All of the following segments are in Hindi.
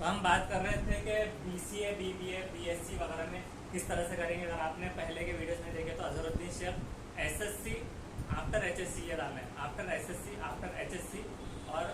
तो हम बात कर रहे थे कि बीसीए, बीबीए, बीएससी वगैरह में किस तरह से करेंगे। अगर आपने पहले के वीडियोस में देखे तो Azharuddin Shaikh SSC after HSC ये डाला है, आफ्टर एसएससी आफ्टर एचएससी, और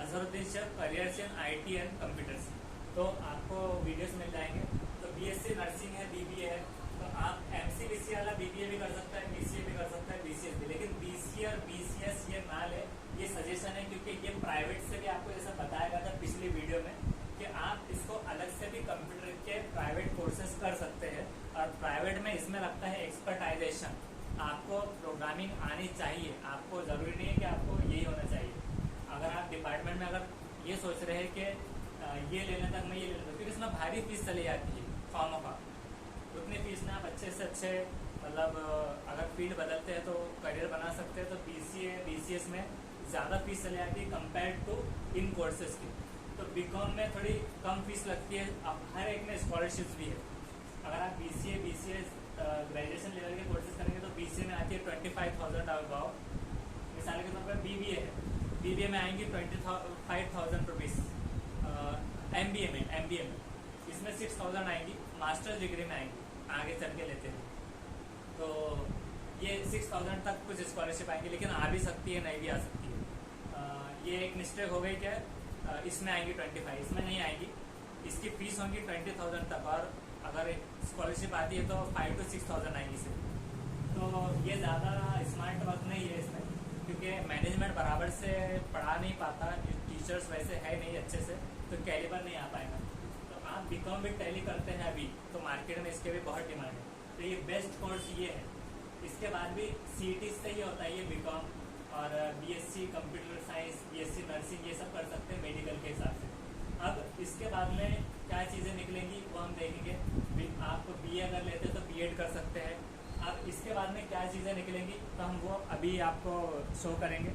Azharuddin Shaikh careers in IT and computers. तो आपको वीडियोस मिल जाएंगे। तो बीएससी नर्सिंग है, बीबीए है, तो आप एमसीबीसी वाला बीबीए भी कर सकता है, बीसीए भी कर सकता है, बीसीएस भी। लेकिन बीसीए और बीसीएस ये ना ले, ये सजेशन है, क्योंकि ये प्राइवेट से भी आपको जैसा बताया गया था पिछली वीडियो में कि आप इसको अलग से भी कंप्यूटर के प्राइवेट कोर्सेज कर सकते हैं। और प्राइवेट में इसमें लगता है एक्सपर्टाइजेशन, आपको प्रोग्रामिंग आनी चाहिए। आपको जरूरी नहीं है कि आपको यही होना चाहिए। अगर आप डिपार्टमेंट में अगर ये सोच रहे हैं कि ये लेने तक मैं ये ले लेता हूँ, क्योंकि इसमें भारी फीस चली जाती है फॉर्मों का, उतनी फीस में आप अच्छे से अच्छे मतलब अगर फील्ड बदलते हैं तो करियर बना सकते हैं। तो बीसीए बीसीएस में ज़्यादा फीस चली जाती है कंपेयर टू इन कोर्सेज की। तो बीकॉम में थोड़ी कम फीस लगती है, अब हर एक में स्कॉलरशिप्स भी है। अगर आप बीसीए बीसीएस ग्रेजुएशन लेवल के कोर्सेज करेंगे तो बीसीए में आती है 25,000 अबाव। मिसाल के तौर पर बीबीए है, बीबीए में आएंगी 25,000 रुपीज़। एमबीए में इसमें 6,000 आएंगी, मास्टर्स डिग्री में आएंगी आगे चल के लेते हैं तो ये 6,000 तक कुछ स्कॉलरशिप आएंगी। लेकिन आ भी सकती है, नहीं भी आ सकती है। ये एक मिस्टेक हो गई क्या, इसमें आएंगी 25, इसमें नहीं आएगी। इसकी फीस होगी 20,000 तक, और अगर स्कॉलरशिप आती है तो 5 to 6,000 आएंगी इसे। तो ये ज़्यादा स्मार्ट वर्क नहीं है इसमें, क्योंकि मैनेजमेंट बराबर से पढ़ा नहीं पाता, टीचर्स वैसे है नहीं अच्छे से, तो कैलिबर नहीं आ पाएगा। तो आप बीकॉम भी टैली करते हैं अभी, तो मार्केट में इसके भी बहुत डिमांड है। तो ये बेस्ट कोर्स ये है। इसके बाद भी सीईटी से ही होता है ये बीकॉम, और BSc computer science, BSc nursing, ये सब कर सकते हैं मेडिकल के हिसाब से। अब इसके बाद में क्या चीज़ें निकलेंगी वो हम देखेंगे। आप बीए अगर लेते हैं तो बीएड कर सकते हैं। अब इसके बाद में क्या चीज़ें निकलेंगी तो हम वो अभी आपको शो करेंगे।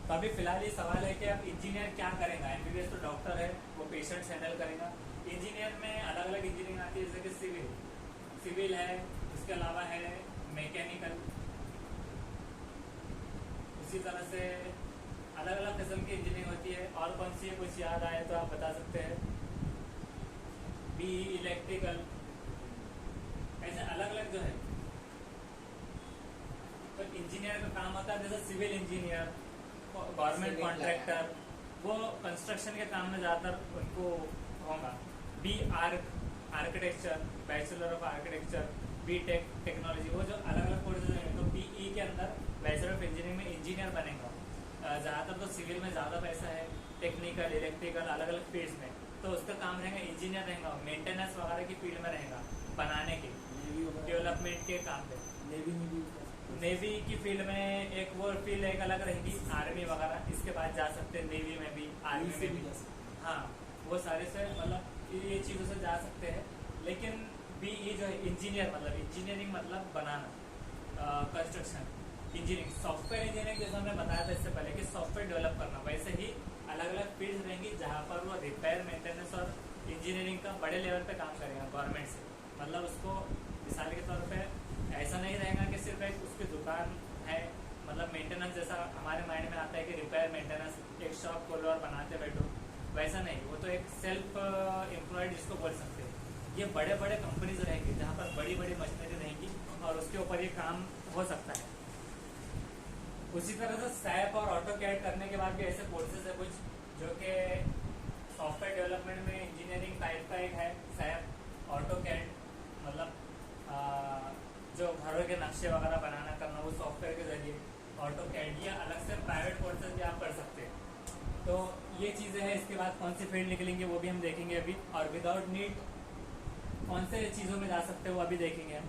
तो अभी फिलहाल ये सवाल है कि अब इंजीनियर क्या करेगा। एमबीबीएस तो डॉक्टर है, वो पेशेंट्स हैंडल करेगा। इंजीनियर में अलग अलग इंजीनियरिंग आती है, जैसे कि सिविल है, उसके अलावा है मैकेनिकल, उसी तरह से अलग अलग किस्म की इंजीनियरिंग होती है। और कौन सी है, कुछ याद आए तो आप बता सकते हैं। बी इलेक्ट्रिकल, ऐसे अलग अलग जो है। तो इंजीनियर का काम होता है जैसे सिविल इंजीनियर, गवर्नमेंट कॉन्ट्रैक्टर, वो कंस्ट्रक्शन के काम में ज़्यादातर उनको होगा। B architecture, bachelor of architecture, B technology, वो जो अलग अलग कोर्सेज हैं। तो बीई के अंदर बैचलर ऑफ इंजीनियरिंग में इंजीनियर बनेगा। ज़्यादातर तो सिविल में ज़्यादा पैसा है, टेक्निकल, इलेक्ट्रिकल, अलग अलग फील्ड्स में। तो उसका काम रहेगा इंजीनियर रहेगा, मेंटेनेंस वगैरह की फील्ड में रहेगा, बनाने के डेवलपमेंट के काम पे। नेवी की फील्ड में एक वो फील्ड एक अलग रहेगी, आर्मी वगैरह। इसके बाद जा सकते हैं नेवी में भी, आर्मी में भी। हाँ, वो सारे से मतलब ये चीज़ों से जा सकते हैं। लेकिन बीई जो है इंजीनियर, मतलब इंजीनियरिंग मतलब बनाना, कंस्ट्रक्शन इंजीनियरिंग, सॉफ्टवेयर इंजीनियरिंग जैसा हमने बताया था इससे पहले कि सॉफ्टवेयर डेवलप करना, वैसे ही अलग अलग फील्ड रहेंगी जहाँ पर वो रिपेयर, मेंटेनेंस और इंजीनियरिंग का बड़े लेवल पे काम करेगा गवर्नमेंट से। मतलब उसको मिसाल के तौर पे ऐसा नहीं रहेगा कि सिर्फ एक उसकी दुकान है, मतलब मेंटेनेंस जैसा हमारे माइंड में आता है कि रिपेयर मेंटेनेंस, एक शॉप खोलो और बनाते बैठो, वैसा नहीं। वो तो एक सेल्फ एम्प्लॉयड जिसको बोल सकते हैं। ये बड़े बड़े कंपनीज रहेंगी जहाँ पर बड़ी बड़ी मशीनरी रहेंगी और उसके ऊपर ये काम हो सकता है। उसी तरह से सैप और ऑटो कैड करने के बाद भी ऐसे कोर्सेज है कुछ, जो कि सॉफ्टवेयर डेवलपमेंट में इंजीनियरिंग टाइप का एक है। सैप, ऑटो कैड मतलब जो घरों के नक्शे वगैरह बनाना करना, वो सॉफ्टवेयर के जरिए। ऑटो कैड, या अलग से प्राइवेट कोर्सेज भी आप कर सकते हैं। तो ये चीज़ें हैं। इसके बाद कौन सी फील्ड निकलेंगे वो भी हम देखेंगे अभी, और विदाउट नीट कौन से चीज़ों में जा सकते हैं वो अभी देखेंगे हम।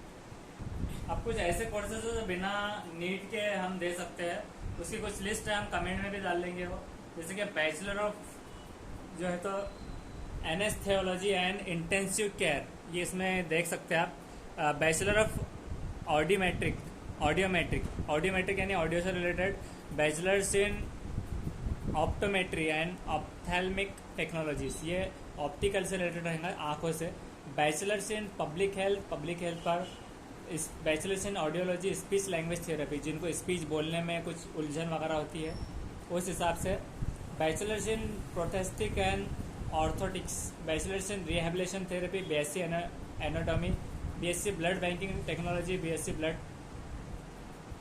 अब कुछ ऐसे कोर्सेज जो बिना नीट के हम दे सकते हैं, उसकी कुछ लिस्ट है, हम कमेंट में भी डाल देंगे वो। जैसे कि बैचलर ऑफ जो है तो एनेस्थेसियोलॉजी एंड इंटेंसिव केयर, ये इसमें देख सकते हैं आप। बैचलर ऑफ ऑडियोमेट्रिक यानी ऑडियो से related, bachelors in optometry and ophthalmic technologies, ये ऑप्टिकल से रिलेटेड रहेगा, आँखों से। बैचलर्स इन पब्लिक हेल्थ पर bachelors in audiology, speech language therapy, जिनको स्पीच बोलने में कुछ उलझन वगैरह होती है, उस हिसाब से। Bachelors in prosthetic and orthotics, bachelors in rehabilitation therapy, BSc anatomy, BSc blood banking technology, BSc blood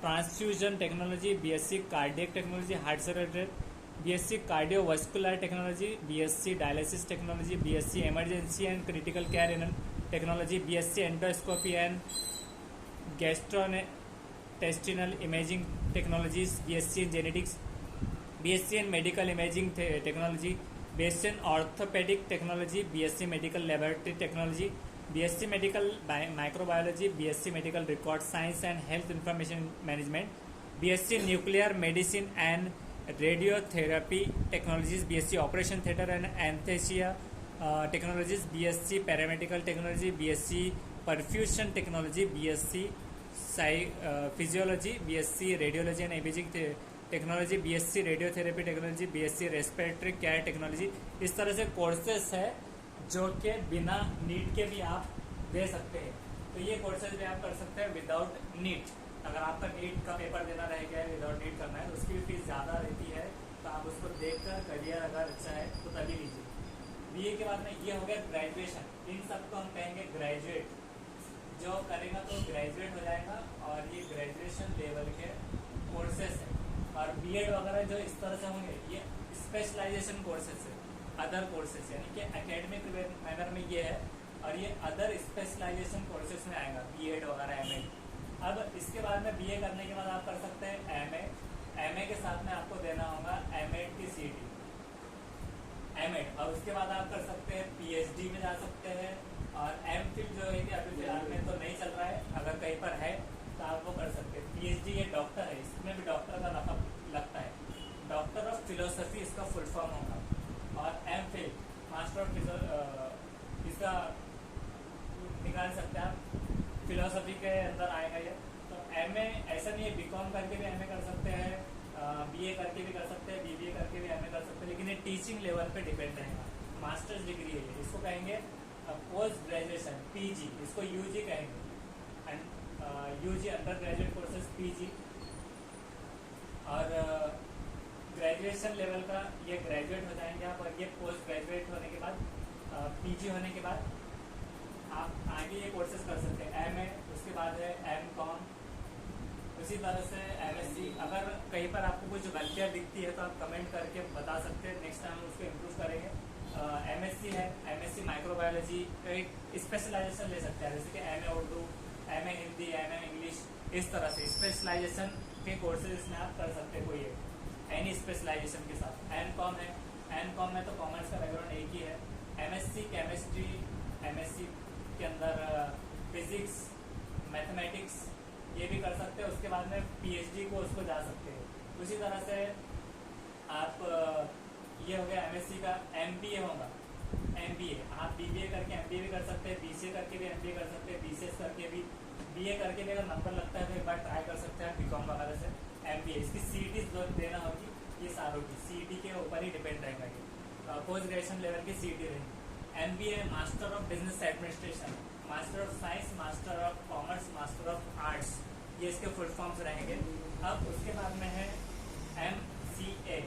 transfusion technology, BSc cardiac technology heart से related, BSc cardiovascular technology, BSc dialysis technology, BSc emergency and critical care in technology, BSc endoscopy and gastrointestinal imaging technologies, BSc in genetics, BSc in medical imaging technology, BSc in orthopaedic technology, BSc medical laboratory technology, BSc medical microbiology, BSc medical record science and health information management, BSc nuclear medicine and radiotherapy technologies, BSc operation theatre and anaesthesia technologies, BSc paramedical technology, BSc perfusion technology, BSc physiology, BSc radiology and imaging technology, BSc radiotherapy technology, BSc respiratory care technology. इस तरह से कोर्सेस है जो कि बिना नीट के भी आप दे सकते हैं। तो ये कोर्सेज भी आप कर सकते हैं विदाउट नीट। अगर आपका नीट का पेपर देना रह गया है, विदाउट नीट करना है, तो उसकी भी फीस ज़्यादा रहती है। तो आप उसको देखकर करियर अगर अच्छा है तो तभी लीजिए। बीए के बाद में ये हो गया ग्रेजुएशन। इन सबको हम कहेंगे ग्रेजुएट। जो करेगा तो ग्रेजुएट हो जाएगा। और ये ग्रेजुएशन लेवल के कोर्सेस है। और बीएड वगैरह जो इस तरह से होंगे ये स्पेशलाइजेशन कोर्सेस है, अदर कोर्सेस, यानी कि एकेडमिक मैनर में ये है और ये अदर स्पेशलाइजेशन कोर्सेस में आएगा, बीएड वगैरह एमएड। अब इसके बाद में बीए करने के बाद आप कर सकते हैं एमए। एमए के साथ में आपको देना होगा एमएड की सीटी, एमएड। और उसके बाद आप कर सकते हैं पीएचडी में जा सकते हैं। और एमफिल जो है कि अभी फिलहाल में तो नहीं चल रहा है, अगर कहीं पर है तो आप वो कर सकते हैं। पीएचडी ये डॉक्टर है, इसमें भी डॉक्टर का लक़ब लगता है, डॉक्टर ऑफ फिलोसफी इसका फुल फॉर्म होगा। और एमफिल मास्टर ऑफ इसका निकाल सकते हैं आप, फिलोसफी के अंदर आएगा ये। तो एमए ऐसा नहीं है, बीकॉम करके भी एमए कर सकते हैं, बीए करके भी कर सकते हैं, बीबीए करके भी एमए कर सकते हैं, लेकिन ये टीचिंग लेवल पे डिपेंड रहेगा। मास्टर्स डिग्री है ये, इसको कहेंगे पोस्ट ग्रेजुएशन, पीजी, इसको यूजी कहेंगे। And UG undergraduate courses PG. और ग्रेजुएशन लेवल का ये ग्रेजुएट हो जाएंगे आप। और ये पोस्ट ग्रेजुएट होने के बाद पीजी होने के बाद आप आगे ये कोर्सेज कर सकते हैं। एमए, उसके बाद है एमकॉम, उसी तरह से एमएससी। अगर कहीं पर आपको कुछ गलतियाँ दिखती है तो आप कमेंट करके बता सकते हैं, नेक्स्ट टाइम उसको इम्प्रूव करेंगे। एमएससी है, एमएससी माइक्रोबायोलॉजी, एक स्पेशलाइजेशन ले सकते हैं, जैसे कि MA Urdu, MA Hindi, MA English, इस तरह से स्पेशलाइजेशन के कोर्सेज इसमें आप कर सकते हैं कोई एक एनी स्पेशलाइजेशन के साथ। एमकॉम है, एमकॉम में तो कॉमर्स का बैकग्राउंड एक ही है। एमएससी केमिस्ट्री, एमएससी के अंदर फिजिक्स, मैथमेटिक्स, ये भी कर सकते हैं। उसके बाद में पीएचडी को उसको जा सकते हैं। उसी तरह से आप ये हो गया एमएससी का। एमबीए होगा, एमबीए आप बीबीए करके एमबीए भी कर सकते हैं, बीसीए करके भी एमबीए कर सकते हैं, बीसीएस करके भी, बीए करके भी अगर नंबर लगता है तो एक बार ट्राई कर सकते हैं बीकॉम वगैरह से। एमबीए इसकी सीईटी जो देना होगी, ये सारों की सीईटी के ऊपर ही डिपेंड रहेगा ये, पोस्ट ग्रेजुएशन लेवल की सीईटी रहेगी। MBA master of business administration, master of science, master of commerce, master of arts, ये इसके फुल फॉर्म्स रहेंगे। अब उसके बाद में है MCA,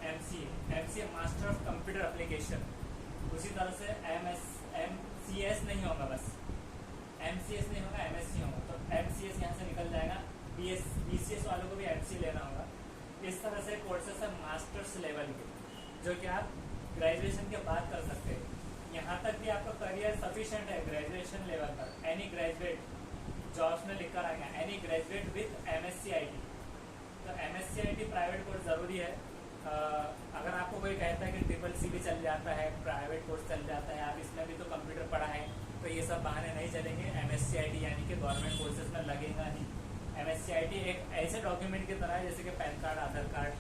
MCA master of computer application. उसी तरह से एमसीएस नहीं होगा, बस एमसीएस नहीं होगा, एमएससी होगा। तो एमसीएस यहाँ से निकल जाएगा। बीसीएस वालों को भी एमसी लेना होगा। इस तरह से कोर्सेस है मास्टर्स लेवल के, जो कि आप ग्रेजुएशन के बाद कर सकते हैं। यहाँ तक कि आपका करियर सफिशिएंट है ग्रेजुएशन लेवल पर। एनी ग्रेजुएट, जॉब्स में लिखकर आएगा any graduate with MSc IT. तो एमएससी आईटी प्राइवेट कोर्स ज़रूरी है। अगर आपको कोई कहता है कि ट्रिपल-सी भी चल जाता है, प्राइवेट कोर्स चल जाता है, आप इसमें भी तो कंप्यूटर पढ़ा है, तो ये सब बहाने नहीं चलेंगे। एमएससी आईटी यानी कि गवर्नमेंट कोर्सेज में लगेगा ही। एमएससी आईटी एक ऐसे डॉक्यूमेंट की तरह है जैसे कि पैन कार्ड, आधार कार्ड,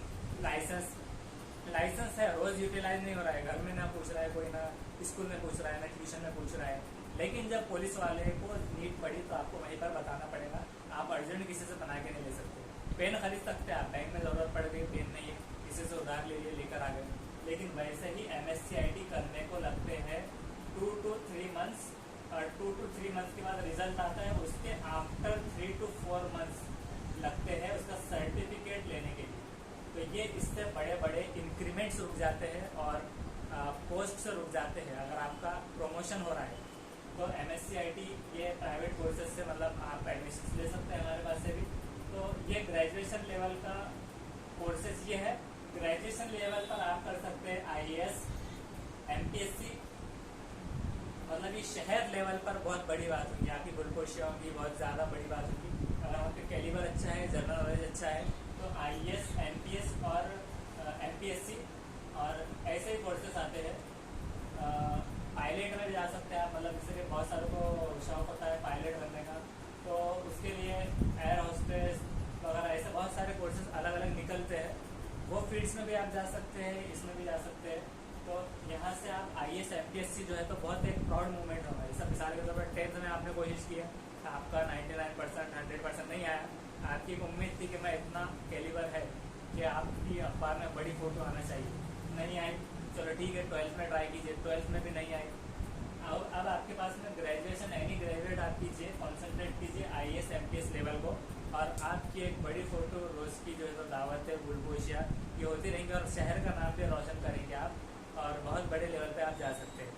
लाइसेंस है, रोज यूटिलाइज नहीं हो रहा है, घर में ना पूछ रहा है कोई, ना स्कूल में पूछ रहा है, ना ट्यूशन में पूछ रहा है। लेकिन जब पुलिस वाले को नीड पड़ी तो आपको वहीं पर बताना पड़ेगा। आप अर्जेंट किसी से बना के नहीं ले सकते। पेन खरीद सकते हैं आप, बैंक में ज़रूरत पड़ गई, पेन नहीं है, किसी से उधार ले लिए, लेकर आ गए। लेकिन वैसे ही एमएससी आईटी करने को लगते हैं 2 to 3 मंथ्स। और 2 to 3 मंथ्स के बाद रिजल्ट आता है, उसके आफ्टर 3 to 4 मंथ्स लगते हैं उसका सर्टिफिकेट लेने के लिए। तो ये इससे बड़े बड़े इंक्रीमेंट्स रुक जाते हैं और पोस्ट से रुक जाते हैं, अगर आपका प्रमोशन हो रहा है तो MSc IT ये प्राइवेट कोर्सेज से मतलब आप एडमिशन ले सकते हैं हमारे पास से भी। तो ये ग्रेजुएशन लेवल का कोर्सेज ये है। ग्रेजुएशन लेवल पर आप कर सकते हैं IAS MPSC, मतलब ये शहर लेवल पर बहुत बड़ी बात होगी, आपकी गुलपोशिया होगी, बहुत ज़्यादा बड़ी बात होगी। अगर आपका कैलिबर अच्छा है, जनरल नॉलेज अच्छा है, तो IAS MPS और MPSC और ऐसे ही कोर्सेस आते हैं। पायलट में भी जा सकते हैं आप, मतलब जैसे कि बहुत सारों को शौक होता है पायलट बनने का, तो उसके लिए एयर होस्टेस वगैरह ऐसे बहुत सारे कोर्सेज अलग अलग निकलते हैं। वो फील्ड्स में भी आप जा सकते हैं, इसमें भी जा सकते हैं। तो यहाँ से आप IAS MPSC जो है तो बहुत एक प्राउड मूवमेंट होगा। जैसा मिसाल के तौर पर 10th में आपने कोशिश किया, आपका 99% 100% नहीं आया, आपकी एक उम्मीद थी कि मैं इतना कैलिबर है कि आपकी अखबार में बड़ी फोटो आना चाहिए, नहीं आई, चलो ठीक है 12th में ट्राई कीजिए, 12th में भी नहीं आई। अब आपके पास में ग्रेजुएशन एनी ग्रेजुएट आप कीजिए, कॉन्सेंट्रेट कीजिए IAS MPS लेवल को, और आपकी एक बड़ी फोटो रोज की जो है तो दावत है, गुलपोशिया ये होती रहेंगी और शहर का नाम भी रोशन करेंगे आप, और बहुत बड़े लेवल पे आप जा सकते हैं।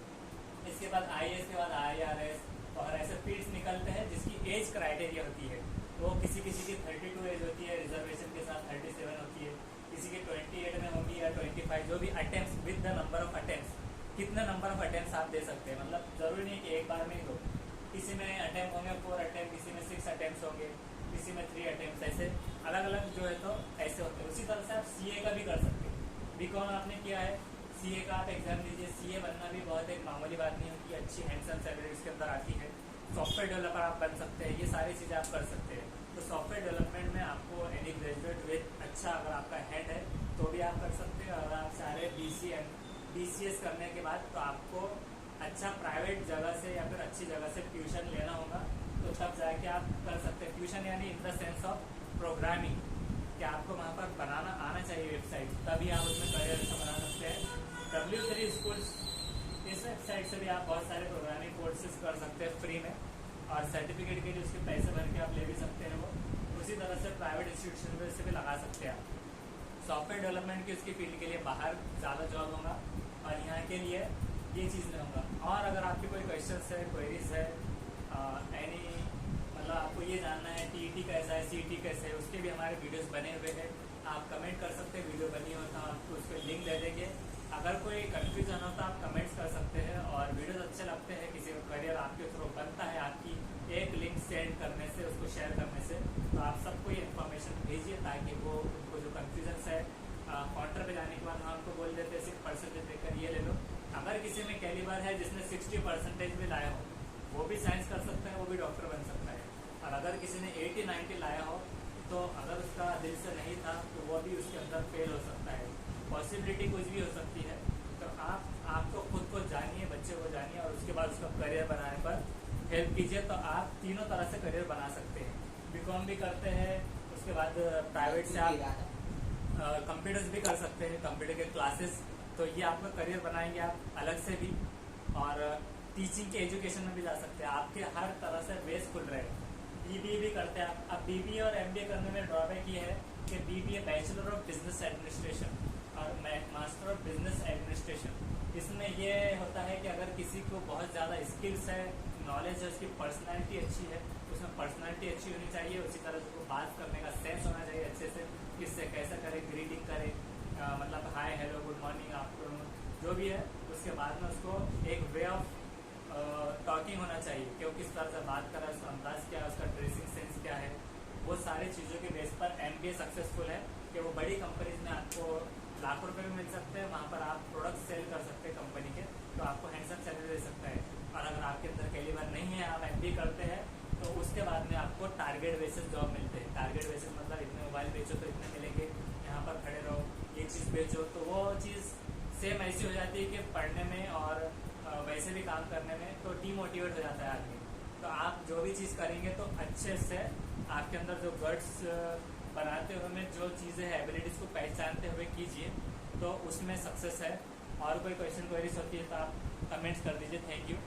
इसके बाद IAS के बाद IRS और ऐसे फील्ड्स निकलते हैं जिसकी एज क्राइटेरिया होती है। वो किसी किसी की 32 एज होती है, रिजर्वेशन के साथ 37 होती है, किसी की 28 में होगी या 25, जो भी attempt with the number of attempt, कितने नंबर ऑफ अटेम्प्ट आप दे सकते हैं, मतलब जरूरी नहीं कि एक बार में ही दो। किसी में अटेम्प्ट होंगे 4 अटेम्प्ट, किसी में 6 अटेम्प्ट होंगे, किसी में 3 अटेम्प्ट, ऐसे अलग अलग जो है तो ऐसे होते हैं। उसी तरह से आप CA का भी कर सकते हैं। BCom आपने किया है, CA का आप एग्जाम दीजिए। CA बनना भी बहुत एक मामूली बात नहीं होती, अच्छी हैंडसम सैलरी इसके अंदर आती है। सॉफ्टवेयर डेवलपर आप बन सकते हैं, ये सारी चीज़ें आप कर सकते हैं। तो सॉफ्टवेयर डेवलपमेंट में आपको एनी ग्रेजुएट विद अच्छा अगर आपका हैंड है तो भी आप कर सकते हैं। अगर आप चाह रहे BCS करने के बाद तो आपको अच्छा प्राइवेट जगह से या फिर अच्छी जगह से ट्यूशन लेना होगा, तो तब जाके आप कर सकते हैं। ट्यूशन यानी in the sense of programming, कि आपको वहाँ पर बनाना आना चाहिए वेबसाइट, तभी आप उसमें करियर अच्छा बना सकते हैं। W3 स्कूल्स, इस वेबसाइट से भी आप बहुत सारे प्रोग्रामिंग कोर्सेज कर सकते हैं फ्री में, और सर्टिफिकेट के लिए उसके पैसे भर के आप ले भी सकते हैं। वो उसी तरह से प्राइवेट इंस्टीट्यूशन से भी लगा सकते हैं आप। सॉफ्टवेयर डेवलपमेंट की उसकी फील्ड के लिए बाहर ज़्यादा जॉब होगा, और यहाँ के लिए ये चीज़ नहीं होगा। और अगर आपके कोई क्वेश्चन है, क्वेरीज है, एनी मतलब आपको ये जानना है TET कैसा है, CET कैसे है, उसके भी हमारे वीडियोस बने हुए हैं, आप कमेंट कर सकते हैं। वीडियो बनी हो तो आपको उस पर लिंक दे देंगे। अगर कोई कन्फ्यूजन हो तो आप कमेंट्स कर सकते हैं। और वीडियोस अच्छे लगते हैं, किसी का करियर आपके थ्रू बनता है आपकी एक लिंक सेंड करने से, उसको शेयर करने से, तो आप सबको ये इन्फॉर्मेशन भेजिए, ताकि वो उनको जो कन्फ्यूजन है काउंटर पे जाने के बाद हम आपको बोल देते हैं सिर्फ परसेंटेज देकर ये ले लो। अगर किसी में कैलिबर है जिसने 60% भी लाया हो, वो भी साइंस कर सकता है, वो भी डॉक्टर बन सकता है। और अगर किसी ने 80-90 लाया हो, तो अगर उसका दिल से नहीं था तो वो भी उसके अंदर फेल हो सकता है। पॉसिबिलिटी कुछ भी हो सकती है। तो आपको खुद को जानिए, बच्चे को जानिए, और उसके बाद उसका करियर बनाने पर हेल्प कीजिए। तो आप तीनों तरह से करियर बना सकते हैं। BCom भी करते हैं, उसके बाद प्राइवेट से आप कंप्यूटर्स भी कर सकते हैं, कंप्यूटर के क्लासेस, तो ये आपका करियर बनाएंगे आप अलग से भी। और टीचिंग के एजुकेशन में भी जा सकते हैं, आपके हर तरह से बेस खुल रहे हैं। BBA भी करते हैं आप। अब BBA और MBA करने में ड्रॉबैक ये है कि BBA bachelor of business administration और मास्टर ऑफ बिजनेस एडमिनिस्ट्रेशन, इसमें ये होता है कि अगर किसी को बहुत ज़्यादा स्किल्स है, नॉलेज है, उसकी पर्सनैलिटी अच्छी है, उसमें पर्सनैलिटी अच्छी होनी चाहिए, उसी तरह से उसको बात करने का सेंस होना चाहिए अच्छे से, किससे कैसे करे, ग्रीटिंग करे, मतलब hi hello good morning afternoon जो भी है, उसके बाद में उसको एक वे ऑफ टॉकिंग होना चाहिए कि वो किस तरह से बात कर रहा है, उसका अंदाज क्या है, उसका ड्रेसिंग सेंस क्या है। वो सारी चीज़ों के बेस पर MBA सक्सेसफुल है कि वो बड़ी कंपनीज में आपको लाखों रुपए भी मिल सकते हैं, वहाँ पर आप प्रोडक्ट सेल कर सकते हैं कंपनी के, तो आपको हैंडसम सैलरी दे सकता है। और अगर आपके अंदर कैलिबर नहीं है, आप MBA करते हैं, तो उसके बाद में आपको टारगेट बेसिस जॉब मिलते हैं। टारगेट बेसिस मतलब इतने मोबाइल बेचो तो इतने मिलेंगे, यहाँ पर खड़े रहो, ये चीज़ बेचो, तो वो चीज़ सेम ऐसी हो जाती है कि पढ़ने में और वैसे भी काम करने में तो डीमोटिवेट हो जाता है आदमी। तो आप जो भी चीज़ करेंगे तो अच्छे से आपके अंदर जो गट्स बनाते हुए जो चीज़ें हैं, एबिलिटीज़ को पहचानते हुए कीजिए, तो उसमें सक्सेस है। और कोई क्वेश्चन क्वेरीज होती है तो आप कमेंट्स कर दीजिए। Thank you.